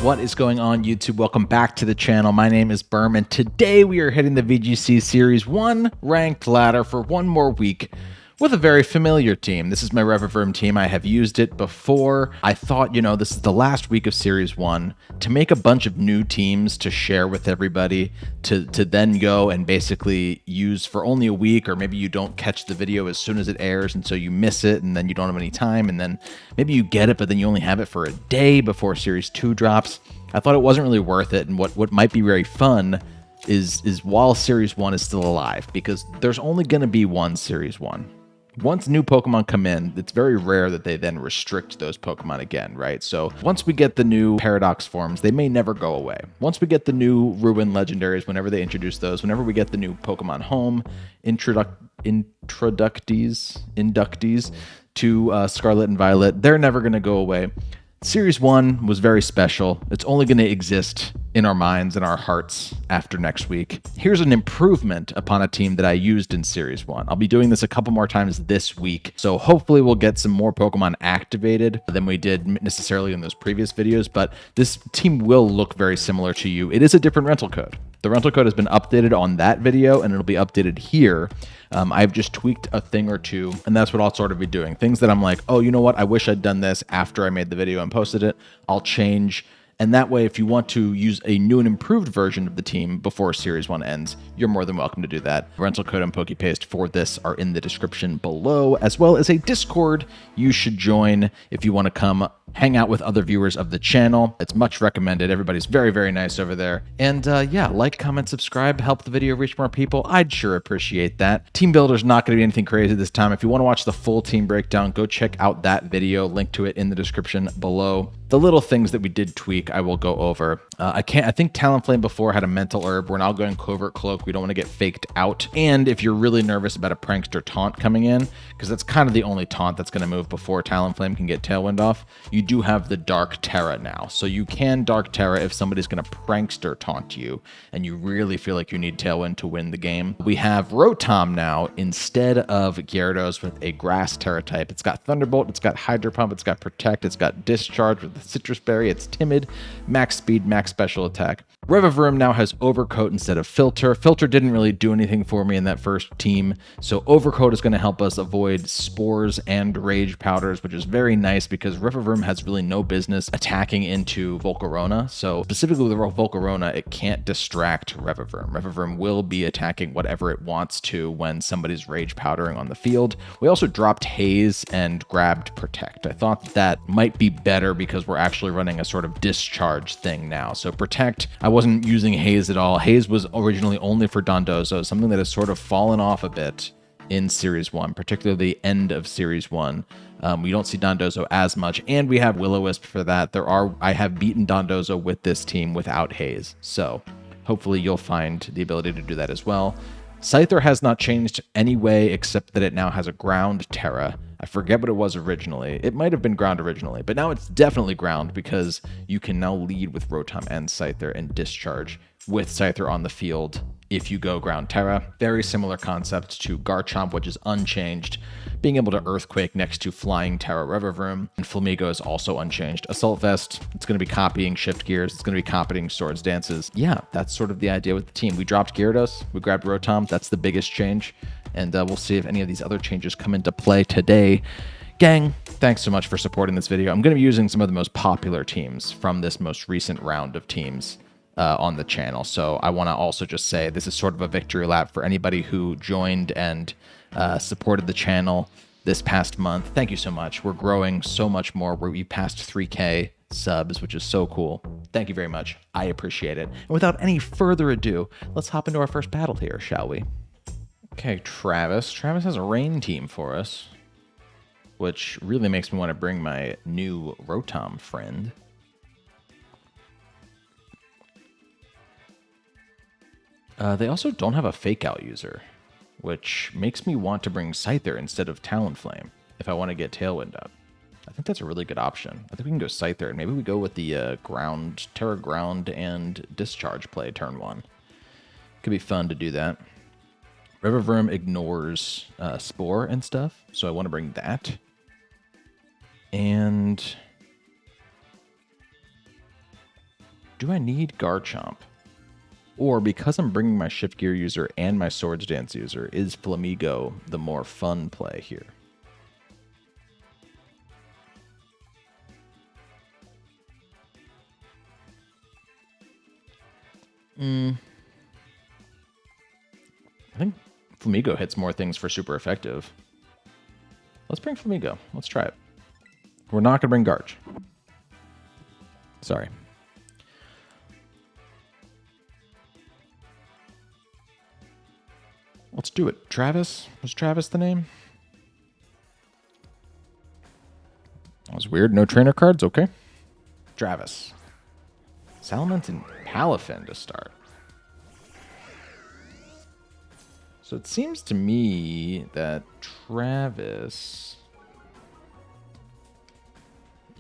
What is going on, YouTube? Welcome back to the channel. My name is Berm, and today we are hitting the VGC Series 1 ranked ladder for one more week with a very familiar team. This is my Revavroom team. I have used it before. I thought, this is the last week of Series 1 to make a bunch of new teams to share with everybody, to then go and basically use for only a week, or maybe you don't catch the video as soon as it airs, and so you miss it, and then you don't have any time, and then maybe you get it, but then you only have it for a day before Series 2 drops. I thought it wasn't really worth it, and what might be very fun is while Series 1 is still alive, because there's only going to be one Series 1. Once new Pokemon come in, it's very rare that they then restrict those Pokemon again, right? So once we get the new Paradox forms, they may never go away. Once we get the new Ruin Legendaries, whenever they introduce those, whenever we get the new Pokemon Home inductees to Scarlet and Violet, they're never going to go away. Series 1 was very special. It's only going to exist in our minds and our hearts after next week. Here's an improvement upon a team that I used in Series 1. I'll be doing this a couple more times this week, so hopefully we'll get some more Pokemon activated than we did necessarily in those previous videos, but this team will look very similar to you. It is a different rental code. The rental code has been updated on that video, and it'll be updated here. I've just tweaked a thing or two, and that's what I'll sort of be doing. Things that I'm like, oh, you know what? I wish I'd done this after I made the video and posted it. I'll change. And that way, if you want to use a new and improved version of the team before Series 1 ends, you're more than welcome to do that. Rental code and PokePaste for this are in the description below, as well as a Discord you should join if you want to come hang out with other viewers of the channel. It's much recommended. Everybody's very, very nice over there. And yeah, like, comment, subscribe, help the video reach more people. I'd sure appreciate that. Team Builder's not going to be anything crazy this time. If you want to watch the full team breakdown, go check out that video. Link to it in the description below. The little things that we did tweak, I will go over. I think Talonflame before had a mental herb. We're now going Covert Cloak. We don't want to get faked out. And if you're really nervous about a Prankster taunt coming in, because that's kind of the only taunt that's going to move before Talonflame can get Tailwind off, you do have the Dark Terra now. So you can Dark Terra if somebody's going to Prankster taunt you and you really feel like you need Tailwind to win the game. We have Rotom now instead of Gyarados with a Grass Terra type. It's got Thunderbolt, it's got Hydro Pump, it's got Protect, it's got Discharge with the Citrus Berry, it's Timid, Max Speed, Max Special Attack. Revavroom now has Overcoat instead of Filter. Filter didn't really do anything for me in that first team, so Overcoat is going to help us avoid Spores and Rage Powders, which is very nice because Revavroom has really no business attacking into Volcarona. So specifically with Volcarona, it can't distract Revavroom. Revavroom will be attacking whatever it wants to when somebody's Rage Powdering on the field. We also dropped Haze and grabbed Protect. I thought that might be better because we're actually running a sort of discharge thing now. So Protect, I wasn't using Haze at all. Haze was originally only for Dondozo, something that has sort of fallen off a bit in Series 1, particularly the end of Series 1. We don't see Dondozo as much, and we have Will-O-Wisp for that. I have beaten Dondozo with this team without Haze, so hopefully you'll find the ability to do that as well. Scyther has not changed any way except that it now has a Ground Terra. I forget what it was originally. It might have been Ground originally, but now it's definitely Ground because you can now lead with Rotom and Scyther and Discharge with Scyther on the field if you go Ground Terra. Very similar concept to Garchomp, which is unchanged, being able to Earthquake next to Flying Terra Revavroom. And Flamigo is also unchanged. Assault Vest, it's going to be copying Shift Gears. It's going to be copying Swords Dances. Yeah, that's sort of the idea with the team. We dropped Gyarados. We grabbed Rotom. That's the biggest change. And we'll see if any of these other changes come into play today. Gang, thanks so much for supporting this video. I'm going to be using some of the most popular teams from this most recent round of teams on the channel. So I want to also just say this is sort of a victory lap for anybody who joined and supported the channel this past month. Thank you so much. We're growing so much more. We passed 3K subs, which is so cool. Thank you very much. I appreciate it. And without any further ado, let's hop into our first battle here, shall we? Okay, Travis. Travis has a rain team for us, which really makes me want to bring my new Rotom friend. They also don't have a Fake Out user, which makes me want to bring Scyther instead of Talonflame if I want to get Tailwind up. I think that's a really good option. I think we can go Scyther, and maybe we go with the Terra Ground and Discharge play turn 1. Could be fun to do that. Revavroom ignores Spore and stuff, so I want to bring that. And Do I need Garchomp? Or because I'm bringing my Shift Gear user and my Swords Dance user, is Flamigo the more fun play here? I think Flamigo hits more things for super effective. Let's bring Flamigo. Let's try it. We're not going to bring Garch. Sorry. Let's do it. Travis? Was Travis the name? That was weird. No trainer cards? Okay. Travis. Salamence and Palafin to start. So it seems to me that Travis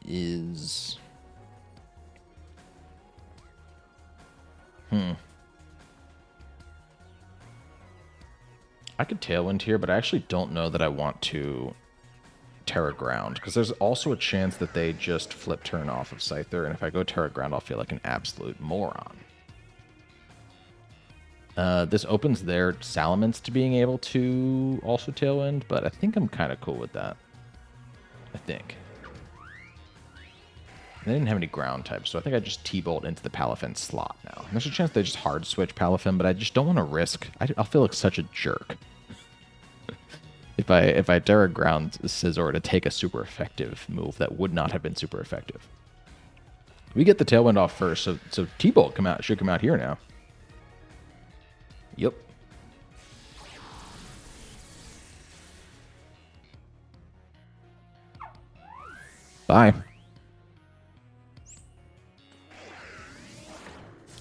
is... I could Tailwind here, but I actually don't know that I want to Terra Ground, because there's also a chance that they just flip turn off of Scyther, and if I go Terra Ground, I'll feel like an absolute moron. This opens their Salamence to being able to also Tailwind, but I think I'm kind of cool with that. I think. They didn't have any ground types, so I think I just T-Bolt into the Palafin slot now. And there's a chance they just hard switch Palafin, but I just don't want to risk. I'll feel like such a jerk if I Terra Ground Scizor to take a super effective move that would not have been super effective. We get the Tailwind off first, so T-Bolt should come out here now. Yep. Bye.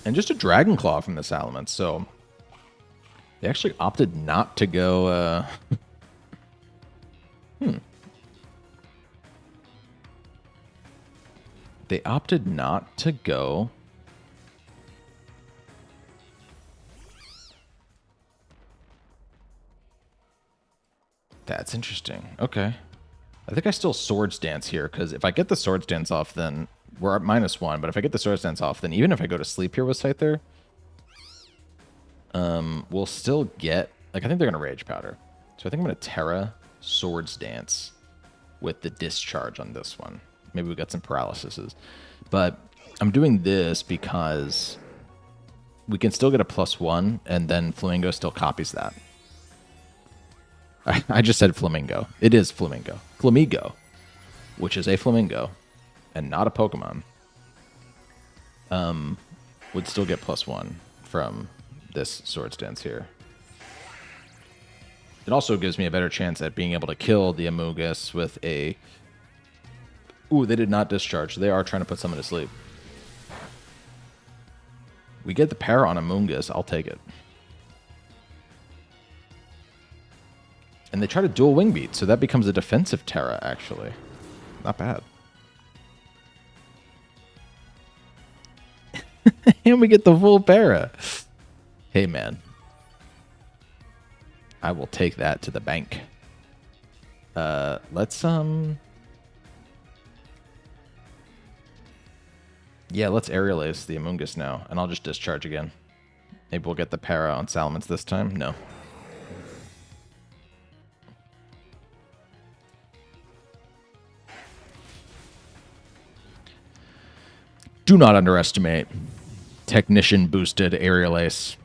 And just a Dragon Claw from the Salamence, so they actually opted not to go... They opted not to go... That's interesting. Okay. I think I still Swords Dance here, because if I get the Swords Dance off, then we're at -1. But if I get the Swords Dance off, then even if I go to sleep here with Scyther, we'll still get... Like, I think they're going to Rage Powder. So I think I'm going to Terra Swords Dance with the Discharge on this one. Maybe we got some paralyses. But I'm doing this because we can still get a +1, and then Flamingo still copies that. I just said Flamingo. It is Flamingo. Flamigo, which is a flamingo and not a Pokemon, would still get +1 from this Swords Dance here. It also gives me a better chance at being able to kill the Amoonguss with a... Ooh, they did not discharge. They are trying to put someone to sleep. We get the para on Amoonguss. I'll take it. And they try to dual Wing Beat, so that becomes a defensive Terra, actually. Not bad. And we get the full para. Hey, man. I will take that to the bank. Let's, Yeah, let's Aerial Ace the Amoonguss now, and I'll just discharge again. Maybe we'll get the para on Salamence this time. No. Do not underestimate Technician boosted Aerial Ace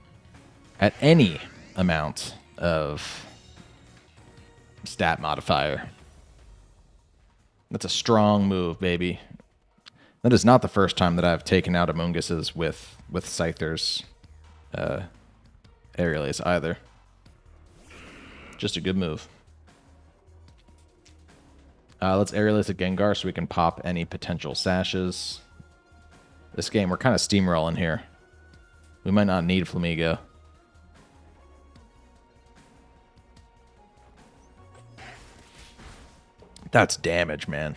at any amount of stat modifier. That's a strong move, baby. That is not the first time that I've taken out Amoongus's with Scyther's Aerial Ace either. Just a good move. Let's Aerial Ace a Gengar so we can pop any potential sashes. This game, we're kind of steamrolling here. We might not need Flamigo. That's damage, man.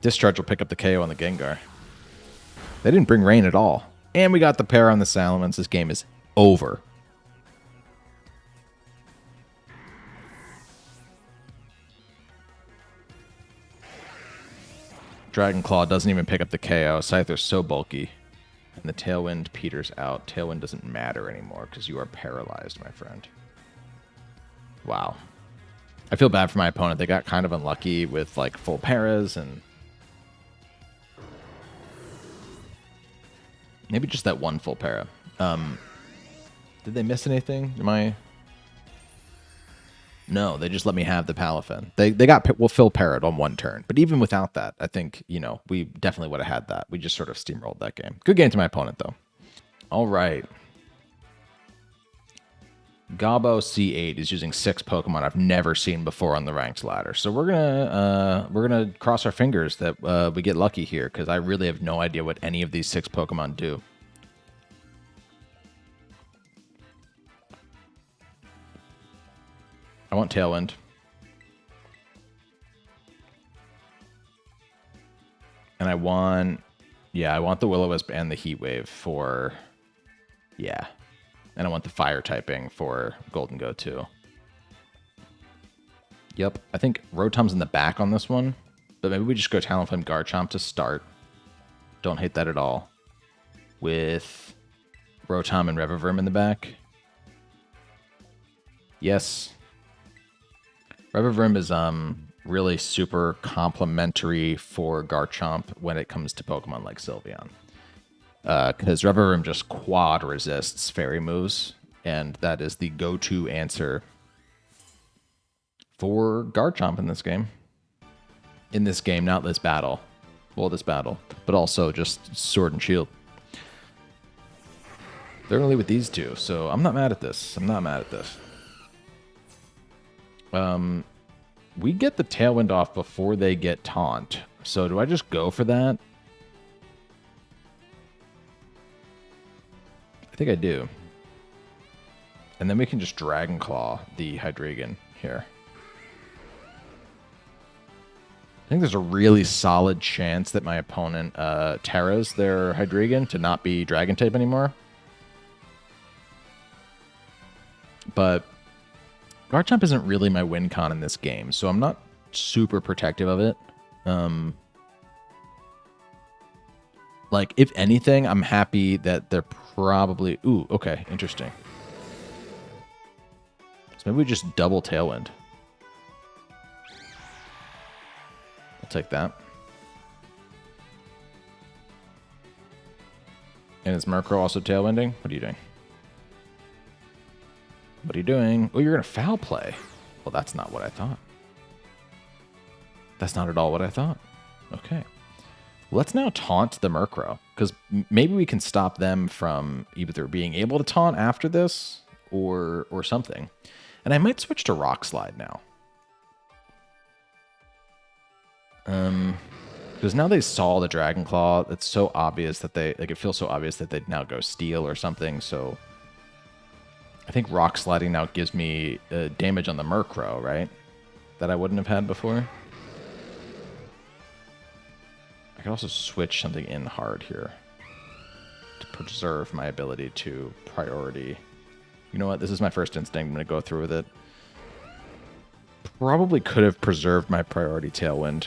Discharge will pick up the KO on the Gengar. They didn't bring rain at all. And we got the pair on the Salamence. This game is over. Dragon Claw doesn't even pick up the KO. Scyther's so bulky. And the Tailwind peters out. Tailwind doesn't matter anymore because you are paralyzed, my friend. Wow. I feel bad for my opponent. They got kind of unlucky with like full paras and maybe just that one full para. Did they miss anything? No, they just let me have the Palafin. They got full parried on one turn. But even without that, I think, we definitely would have had that. We just sort of steamrolled that game. Good game to my opponent, though. All right. Gabo C8 is using 6 Pokemon I've never seen before on the ranked ladder. So we're gonna cross our fingers that we get lucky here, because I really have no idea what any of these 6 Pokemon do. I want Tailwind. And I want the Will-O-Wisp and the Heat Wave for, yeah. And I want the Fire typing for Golden Go too. Yep, I think Rotom's in the back on this one, but maybe we just go Talonflame Garchomp to start. Don't hate that at all. With Rotom and Revavroom in the back. Yes. Revavroom is really super complementary for Garchomp when it comes to Pokemon like Sylveon. Because Revavroom just quad resists fairy moves, and that is the go-to answer for Garchomp in this game. In this game, not this battle. Well, this battle, but also just Sword and Shield. They're only with these two, so I'm not mad at this. We get the Tailwind off before they get Taunt. So do I just go for that? I think I do. And then we can just Dragon Claw the Hydreigon here. I think there's a really solid chance that my opponent Terras their Hydreigon to not be Dragon type anymore. But Garchomp isn't really my win con in this game, so I'm not super protective of it. Like, if anything, I'm happy that they're probably... Ooh, okay, interesting. So maybe we just double Tailwind. I'll take that. And is Murkrow also Tailwinding? What are you doing? What are you doing? Oh, you're going to foul play. Well, that's not what I thought. That's not at all what I thought. Okay. Let's now taunt the Murkrow, because maybe we can stop them from either being able to taunt after this or something. And I might switch to Rock Slide now. Because now they saw the Dragon Claw. It's so obvious that it feels so obvious that they'd now go Steel or something, so... I think Rock Sliding now gives me damage on the Murkrow, right? That I wouldn't have had before. I could also switch something in hard here to preserve my ability to priority. You know what? This is my first instinct. I'm going to go through with it. Probably could have preserved my priority Tailwind.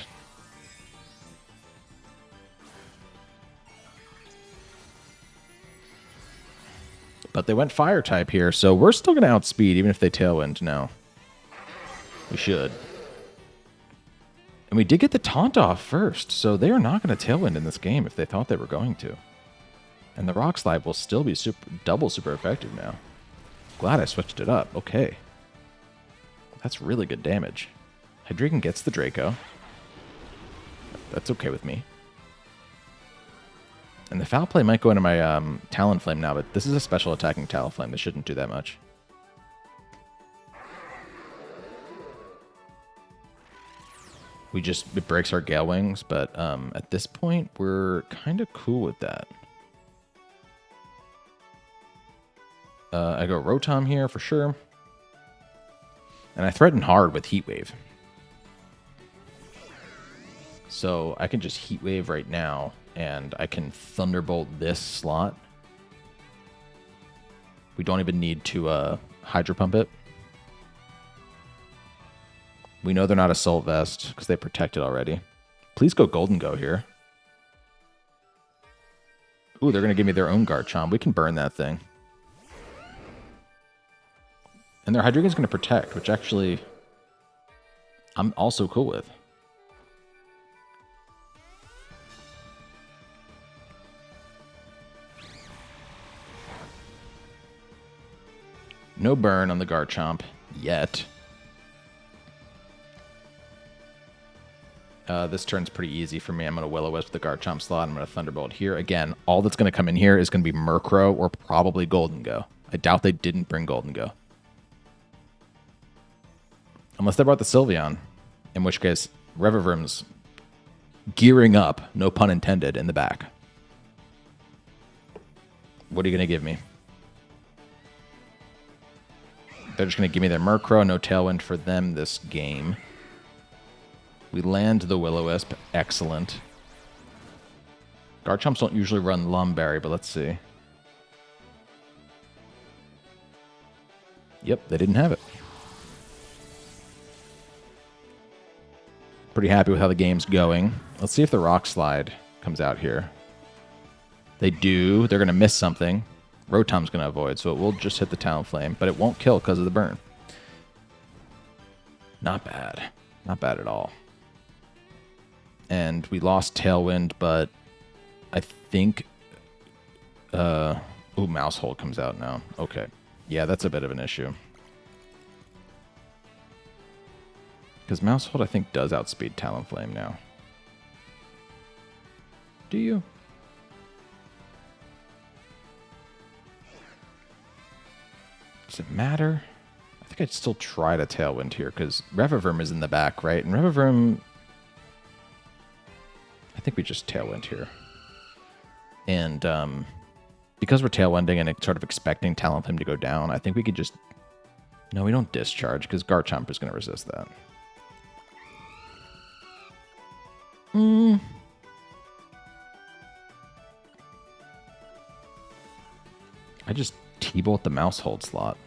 But they went Fire type here, so we're still going to outspeed even if they Tailwind now. We should. And we did get the Taunt off first, so they are not going to Tailwind in this game if they thought they were going to. And the Rock Slide will still be double super effective now. Glad I switched it up. Okay. That's really good damage. Hydreigon gets the Draco. That's okay with me. And the Foul Play might go into my Talonflame now, but this is a special attacking Talonflame. This shouldn't do that much. It breaks our Gale Wings, but at this point, we're kind of cool with that. I go Rotom here for sure. And I threaten hard with Heat Wave. So I can just Heat Wave right now, and I can Thunderbolt this slot. We don't even need to Hydro Pump it. We know they're not Assault Vest because they protect it already. Please go Golden Go here. Ooh, they're going to give me their own Garchomp. We can burn that thing. And their Hydreigon's going to protect, which actually I'm also cool with. No burn on the Garchomp yet. This turn's pretty easy for me. I'm going to Will-O-Wisp the Garchomp slot. I'm going to Thunderbolt here. Again, all that's going to come in here is going to be Murkrow or probably Golden Go. I doubt they didn't bring Golden Go. Unless they brought the Sylveon, in which case Revavroom's gearing up, no pun intended, in the back. What are you going to give me? They're just going to give me their Murkrow. No Tailwind for them this game. We land the Will-O-Wisp. Excellent. Garchomps don't usually run Lumberry, but let's see. Yep, they didn't have it. Pretty happy with how the game's going. Let's see if the Rock Slide comes out here. They do. They're going to miss something. Rotom's going to avoid, so it will just hit the Talonflame, but it won't kill because of the burn. Not bad. Not bad at all. And we lost Tailwind, but I think... ooh, Mousehold comes out now. Okay. Yeah, that's a bit of an issue. Because Mousehold, I think, does outspeed Talonflame now. Do you? Does it matter? I think I'd still try to Tailwind here, because Revavroom is in the back, right? And Revavroom... I think we just Tailwind here. And because we're Tailwinding and sort of expecting Talonflame to go down, I think we could just... No, we don't Discharge, because Garchomp is going to resist that. I just T-Bolt the Mousehold slot.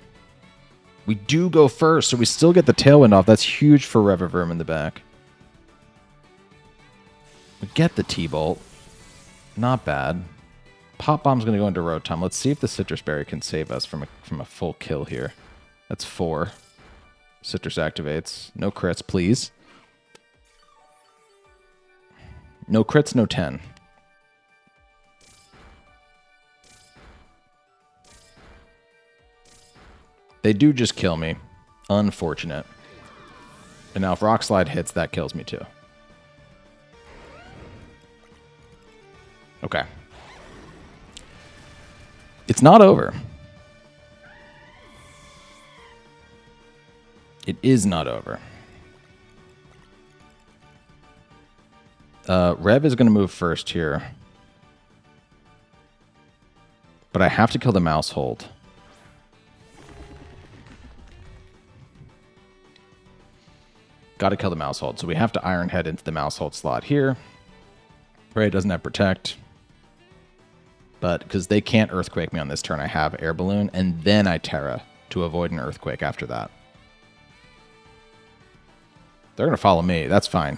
We do go first, so we still get the Tailwind off. That's huge for Revavroom in the back. We get the T-Bolt. Not bad. Pop Bomb's going to go into Rotom. Let's see if the Citrus Berry can save us from a full kill here. That's 4. Citrus activates. No crits, please. No crits, no 10. They do just kill me. Unfortunate. And now if Rock Slide hits, that kills me too. Okay. It's not over. It is not over. Rev is going to move first here. But I have to kill the Mousehold. Got to kill the Mousehold. So we have to Iron Head into the Mousehold slot here. Right, doesn't have Protect. But because they can't Earthquake me on this turn, I have Air Balloon. And then I Terra to avoid an Earthquake after that. They're going to follow me. That's fine.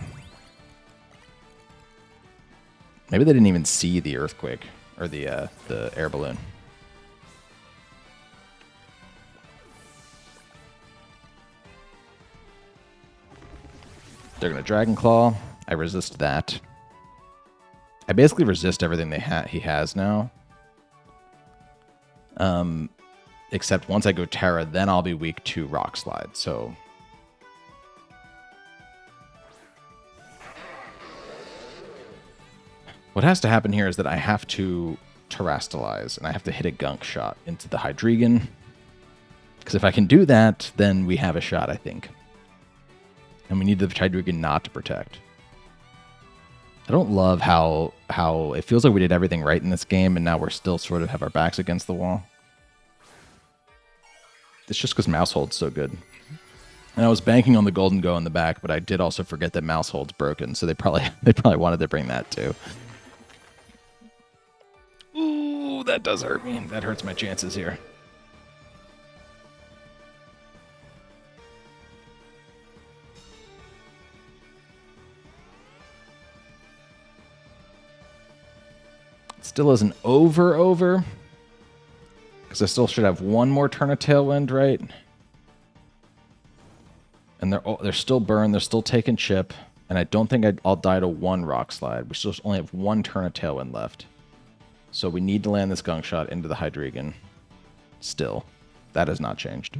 Maybe they didn't even see the Earthquake or the Air Balloon. They're going to Dragon Claw. I resist that. I basically resist everything he has now. Except once I go Terra, then I'll be weak to Rock Slide. So what has to happen here is that I have to Terrastalize, and I have to hit a Gunk Shot into the Hydreigon. Because if I can do that, then we have a shot, I think. And we need the Hydreigon not to Protect. I don't love how it feels like we did everything right in this game, and now we're still sort of have our backs against the wall. It's just because Mousehold's so good. And I was banking on the Golden Go in the back, but I did also forget that Mousehold's broken, so they probably wanted to bring that too. Ooh, that does hurt me. That hurts my chances here. Still isn't over. Because I still should have one more turn of Tailwind, right? And they're still burned. They're still taking chip. And I don't think I'll die to one Rock Slide. We still only have one turn of Tailwind left. So we need to land this Gunk Shot into the Hydreigon. Still. That has not changed.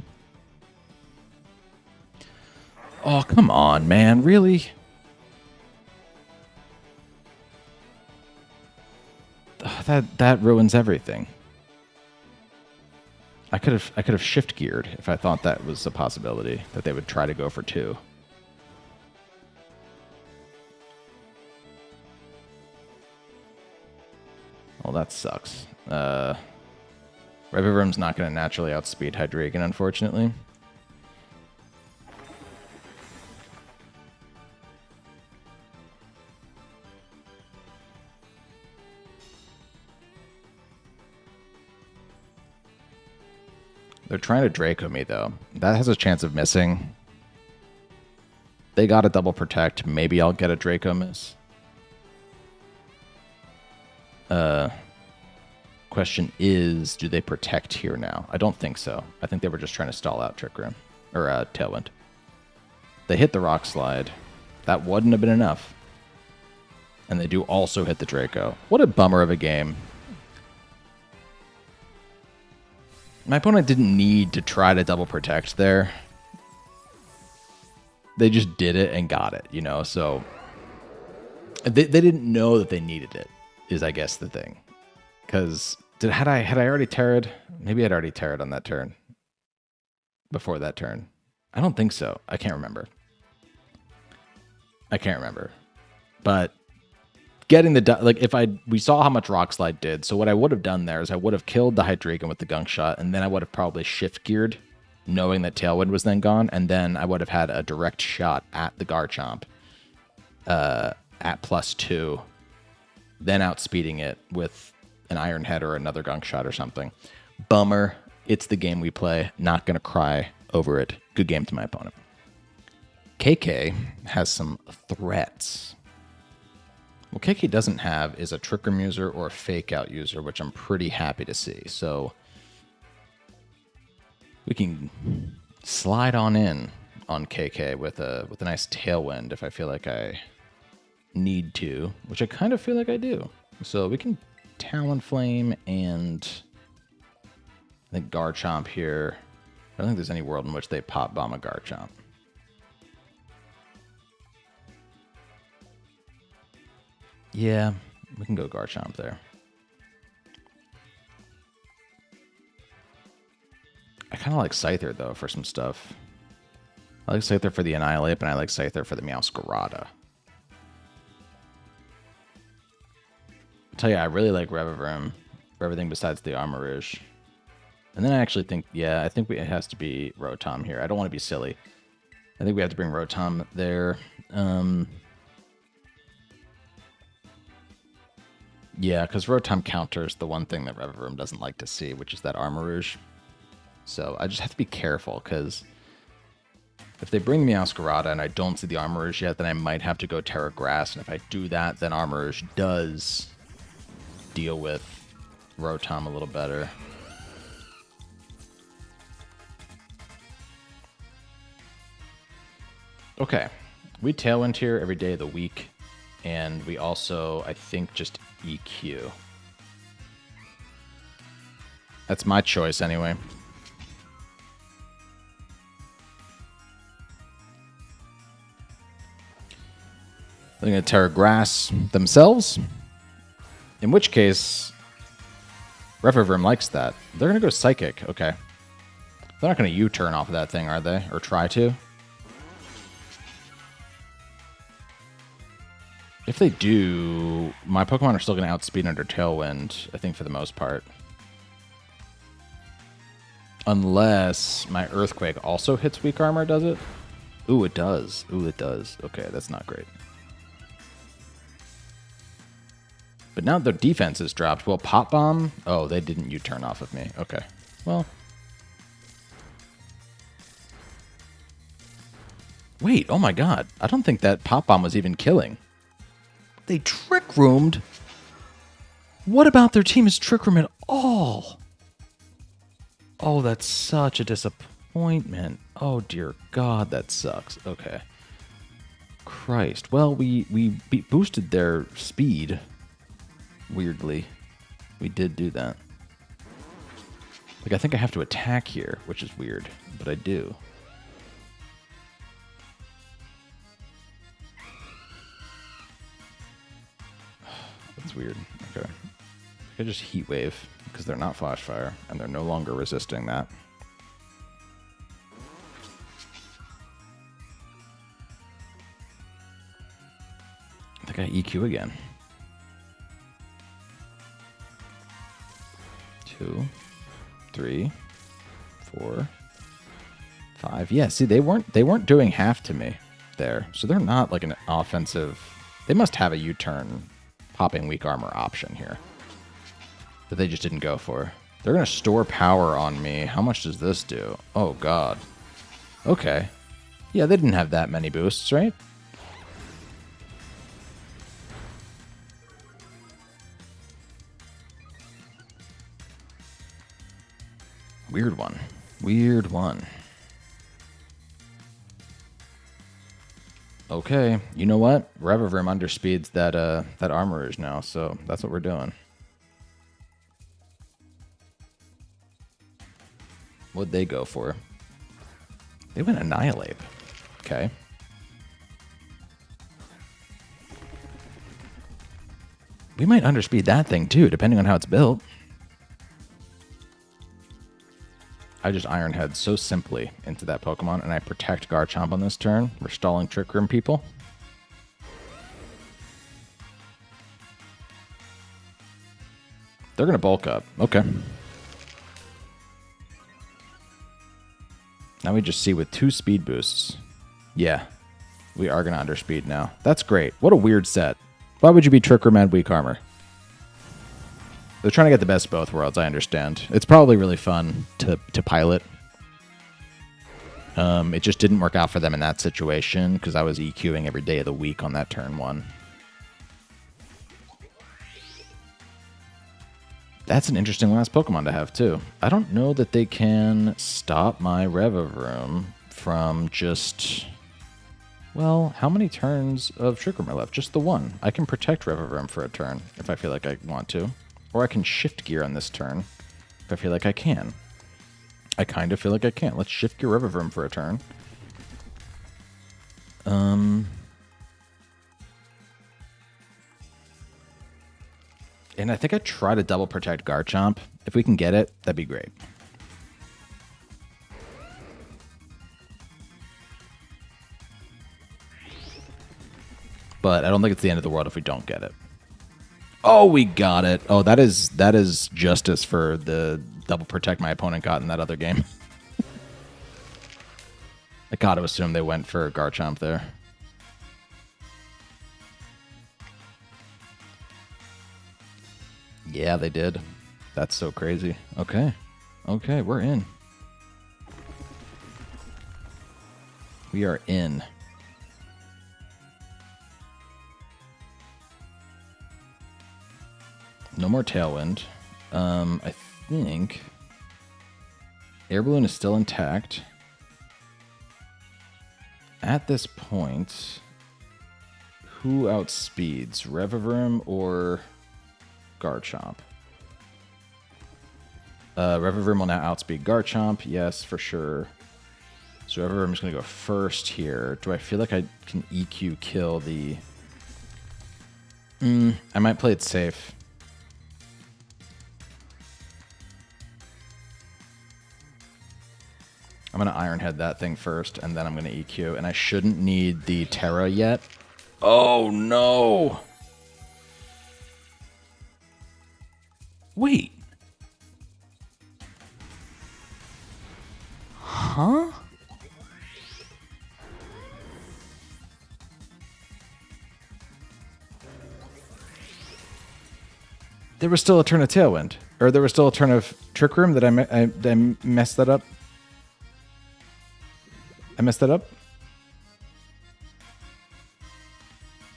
Oh, come on, man. Really? That ruins everything. I could have shift geared if I thought that was a possibility, that they would try to go for 2. Well, that sucks. Revivroom's not going to naturally outspeed Hydreigon, unfortunately. They're trying to Draco me, though. That has a chance of missing. They got a double protect. Maybe I'll get a Draco miss. Question is, do they protect here now? I don't think so. I think they were just trying to stall out Trick Room. Or Tailwind. They hit the Rock Slide. That wouldn't have been enough. And they do also hit the Draco. What a bummer of a game. My opponent didn't need to try to double protect there. They just did it and got it, you know? So they didn't know that they needed it, is I guess the thing. Because had I already Terra'd? Maybe I'd already Terra'd on that turn. Before that turn. I don't think so. I can't remember. But getting the like we saw how much Rock Slide did. So what I would have done there is I would have killed the Hydreigon with the Gunk Shot, and then I would have probably shift geared, knowing that Tailwind was then gone, and then I would have had a direct shot at the Garchomp at +2, then outspeeding it with an Iron Head or another Gunk Shot or something. Bummer. It's the game we play. Not gonna cry over it. Good game to my opponent. KK has some threats. What KK doesn't have is a Trick Room user or a Fake Out user, which I'm pretty happy to see. So we can slide on in on KK with a nice Tailwind if I feel like I need to, which I kind of feel like I do. So we can Talonflame and I think Garchomp here. I don't think there's any world in which they pop bomb a Garchomp. Yeah, we can go Garchomp there. I kind of like Scyther, though, for some stuff. I like Scyther for the Annihilape, and I like Scyther for the Meowscarada. I'll tell you, I really like Revivroom for everything besides the Armourouge. And then I actually think, yeah, I think it has to be Rotom here. I don't want to be silly. I think we have to bring Rotom there. Yeah, because Rotom counters the one thing that Revivroom doesn't like to see, which is that Armourouge. So I just have to be careful, because if they bring Meowscarada and I don't see the Armourouge yet, then I might have to go Terra Grass. And if I do that, then Armourouge does deal with Rotom a little better. Okay, we Tailwind here every day of the week. And we also, I think, just EQ. That's my choice anyway. They're going to Terra Grass themselves. In which case, Revivroom likes that. They're going to go Psychic. Okay. They're not going to U-turn off of that thing, are they? Or try to? If they do, my Pokemon are still going to outspeed under Tailwind, I think, for the most part. Unless my Earthquake also hits Weak Armor, does it? Ooh, it does. Ooh, it does. Okay, that's not great. But now their defense is dropped. Well, Pop Bomb? Oh, they didn't U-turn off of me. Okay. Well. Wait, oh my god. I don't think that Pop Bomb was even killing. They Trick Roomed What about their team is Trick Room at all? Oh, that's such a disappointment. Oh, dear God, that sucks. Okay. Christ. Well, we boosted their speed. Weirdly. We did do that. Like, I think I have to attack here, which is weird, but I do. That's weird. Okay. I just Heat Wave, because they're not Flash Fire, and they're no longer resisting that. I think I EQ again. 2, 3, 4, 5. Yeah, see, they weren't doing half to me there, so they're not like an offensive. They must have a U-turn popping weak armor option here that they just didn't go for. They're gonna store power on me. How much does this do? Oh God. Okay. Yeah, they didn't have that many boosts, right? Weird one. Weird one. Okay, you know what? Revavrim underspeeds that armorers now, so that's what we're doing. What'd they go for? They went Annihilape. Okay. We might underspeed that thing too, depending on how it's built. I just Iron Head so simply into that Pokemon, and I protect Garchomp on this turn. We're stalling Trick Room people. They're going to bulk up. Okay. Now we just see with 2 speed boosts. Yeah, we are going to underspeed now. That's great. What a weird set. Why would you be Trick Room and weak armor? They're trying to get the best of both worlds, I understand. It's probably really fun to pilot. It just didn't work out for them in that situation because I was EQing every day of the week on that turn 1. That's an interesting last Pokemon to have, too. I don't know that they can stop my Revavroom from just... Well, how many turns of Trick Room are left? Just the 1. I can protect Revavroom for a turn if I feel like I want to. Or I can shift gear on this turn if I feel like I can. I kind of feel like I can. Let's shift gear Revavroom for a turn. And I think I try to double protect Garchomp. If we can get it, that'd be great. But I don't think it's the end of the world if we don't get it. Oh, we got it. Oh, that is justice for the double protect my opponent got in that other game. I gotta assume they went for Garchomp there. Yeah, they did. That's so crazy. Okay. Okay, we're in. We are in. No more Tailwind. I think Air Balloon is still intact. At this point, who outspeeds? Revavroom or Garchomp? Revavroom will now outspeed Garchomp. Yes, for sure. So Revavroom is going to go first here. Do I feel like I can EQ kill the... I might play it safe. I'm going to Iron Head that thing first, and then I'm going to EQ. And I shouldn't need the Terra yet. Oh, no! Wait. Huh? There was still a turn of Tailwind. Or there was still a turn of Trick Room that I messed that up. I messed that up?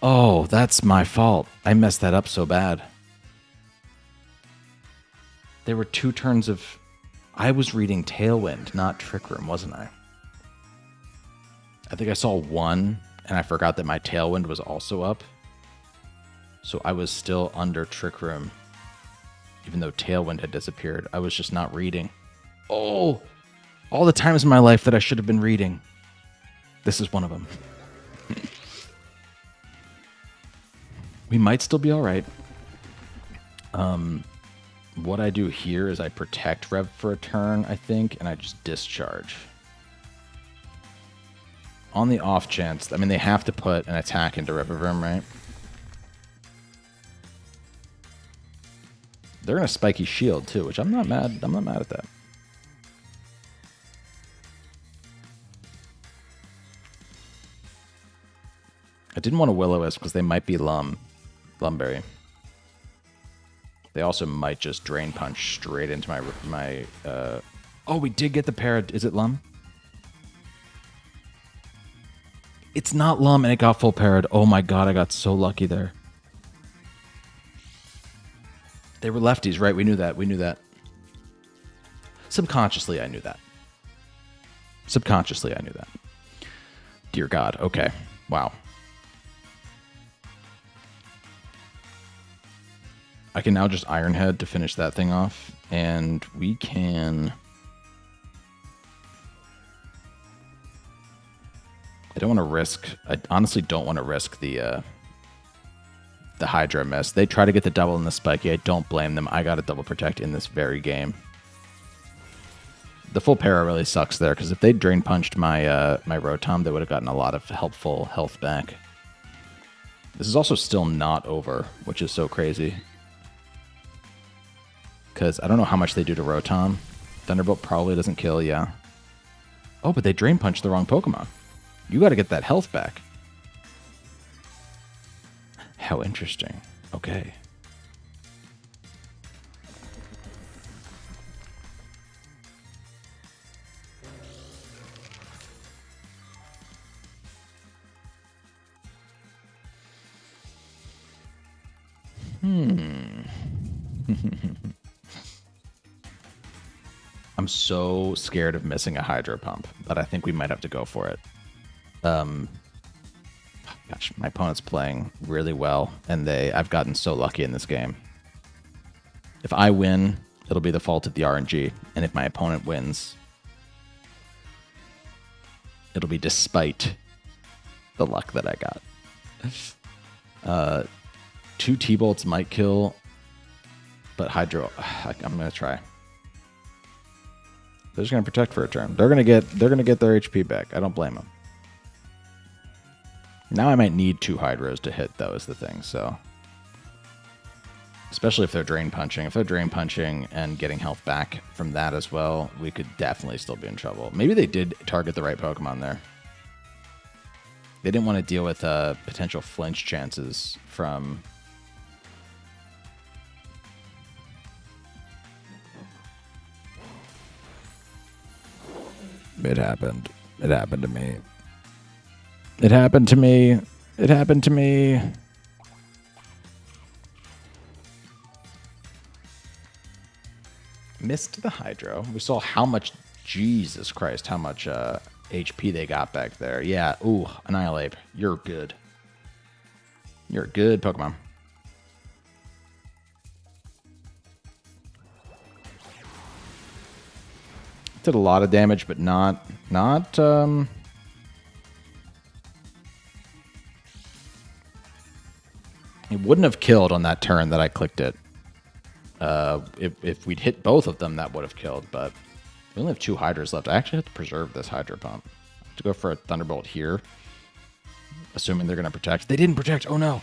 Oh, that's my fault. I messed that up so bad. There were 2 turns of... I was reading Tailwind, not Trick Room, wasn't I? I think I saw 1, and I forgot that my Tailwind was also up. So I was still under Trick Room, even though Tailwind had disappeared. I was just not reading. Oh! All the times in my life that I should have been reading. This is one of them. We might still be all right. What I do here is I protect Rev for a turn, I think, and I just discharge. On the off chance, I mean, they have to put an attack into Riververm, right? They're in a spiky shield too, which I'm not mad at that. I didn't want to Will-O-Wisp because they might be Lumberry. They also might just Drain Punch straight into my oh, we did get the Is it Lum? It's not Lum, and it got full parried. Oh my god, I got so lucky there. They were lefties, right? We knew that. Subconsciously, I knew that. Dear God. Okay. Wow. I can now just Iron Head to finish that thing off, and we can... I honestly don't want to risk the Hydra miss. They try to get the double in the spiky. I don't blame them. I got a double protect in this very game. The full para really sucks there, because if they Drain Punched my my Rotom, they would have gotten a lot of helpful health back. This is also still not over, which is so crazy. Because I don't know how much they do to Rotom. Thunderbolt probably doesn't kill, yeah. Oh, but they Drain Punched the wrong Pokemon. You got to get that health back. How interesting. Okay. I'm so scared of missing a Hydro Pump, but I think we might have to go for it. Gosh, my opponent's playing really well, and I've gotten so lucky in this game. If I win, it'll be the fault of the RNG, and if my opponent wins, it'll be despite the luck that I got. 2 T-Bolts might kill, but Hydro, I'm gonna try. They're just gonna protect for a turn. They're gonna get their HP back. I don't blame them. Now I might need 2 Hydros to hit, though, is the thing, so. Especially if they're Drain Punching. If they're Drain Punching and getting health back from that as well, we could definitely still be in trouble. Maybe they did target the right Pokemon there. They didn't want to deal with potential flinch chances from... It happened. It happened to me. It happened to me. It happened to me. Missed the Hydro. We saw how much, Jesus Christ, how much HP they got back there. Yeah, ooh, Annihilape. You're good. You're a good Pokemon. Did a lot of damage, but not it wouldn't have killed on that turn that I clicked it. If we'd hit both of them, that would have killed, but we only have 2 Hydras left. I actually have to preserve this Hydro Pump. I have to go for a Thunderbolt here, assuming they're going to protect. They didn't protect. Oh, no.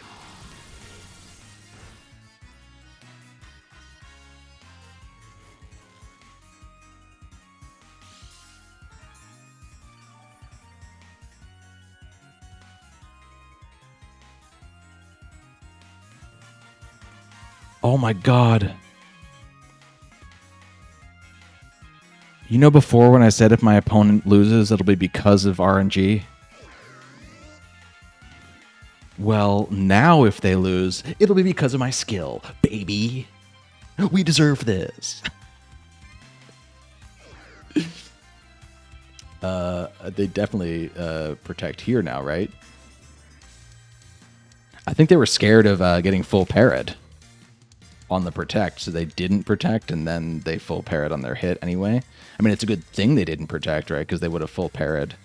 Oh my god. You know before when I said if my opponent loses, it'll be because of RNG? Well, now if they lose, it'll be because of my skill, baby. We deserve this. They definitely protect here now, right? I think they were scared of getting full parried on the protect, so they didn't protect, and then they full parried on their hit anyway. I mean, it's a good thing they didn't protect, right? Because they would have full parried.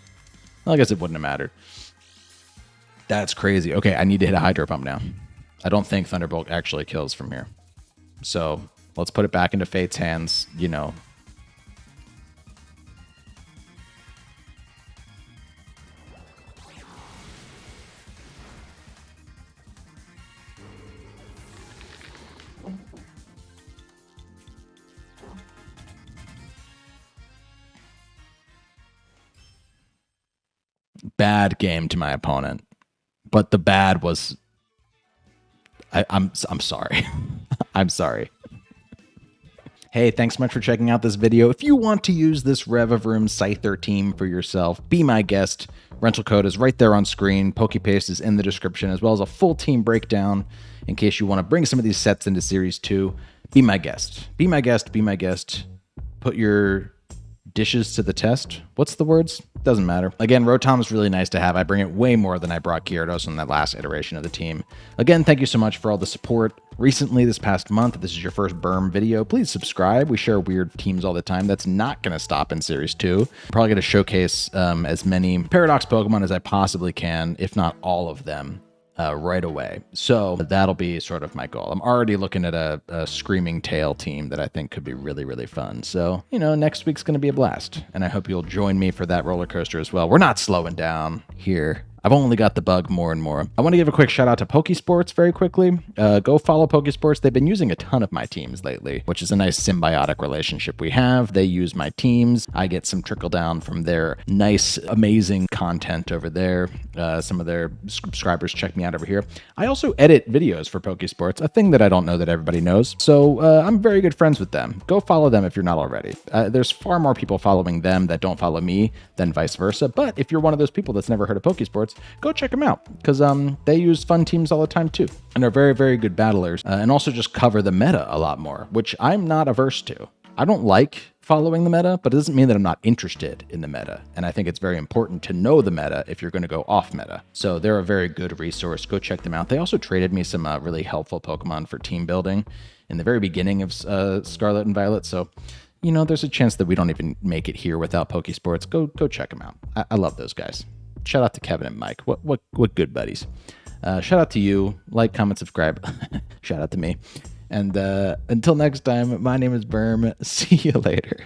Well, I guess it wouldn't have mattered. That's crazy. Okay, I need to hit a Hydro Pump now. I don't think Thunderbolt actually kills from here. So let's put it back into Fate's hands, you know. Bad game to my opponent, but the bad was I'm sorry. I'm sorry. Hey, thanks so much for checking out this video. If you want to use this Rev of Room Scyther team for yourself, be my guest. Rental code is right there on screen. PokePaste is in the description, as well as a full team breakdown in case you want to bring some of these sets into Series 2. Be my guest. Be my guest. Be my guest. Put your dishes to the test. What's the words? Doesn't matter. Again, Rotom is really nice to have. I bring it way more than I brought Gyarados on that last iteration of the team. Again, thank you so much for all the support. Recently, this past month, if this is your first Berm video, please subscribe. We share weird teams all the time. That's not going to stop in Series 2. Probably going to showcase as many Paradox Pokemon as I possibly can, if not all of them, right away. So that'll be sort of my goal. I'm already looking at a Screaming Tail team that I think could be really, really fun. So, you know, next week's going to be a blast. And I hope you'll join me for that roller coaster as well. We're not slowing down here. I've only got the bug more and more. I want to give a quick shout out to Pokesports very quickly. Go follow Pokesports. They've been using a ton of my teams lately, which is a nice symbiotic relationship we have. They use my teams. I get some trickle down from their nice, amazing content over there. Some of their subscribers check me out over here. I also edit videos for Pokesports, a thing that I don't know that everybody knows. So I'm very good friends with them. Go follow them if you're not already. There's far more people following them that don't follow me than vice versa. But if you're one of those people that's never heard of Pokesports, go check them out, because they use fun teams all the time too, and are very, very good battlers, and also just cover the meta a lot more, which I'm not averse to. I don't like following the meta, but it doesn't mean that I'm not interested in the meta, and I think it's very important to know the meta if you're going to go off meta. So they're a very good resource. Go check them out. They also traded me some really helpful Pokemon for team building in the very beginning of Scarlet and Violet, so you know, there's a chance that we don't even make it here without Pokesports. Go check them out. I love those guys. Shout out to Kevin and Mike. What good buddies. Shout out to you. Like, comment, subscribe. Shout out to me. And until next time, my name is Berm. See you later.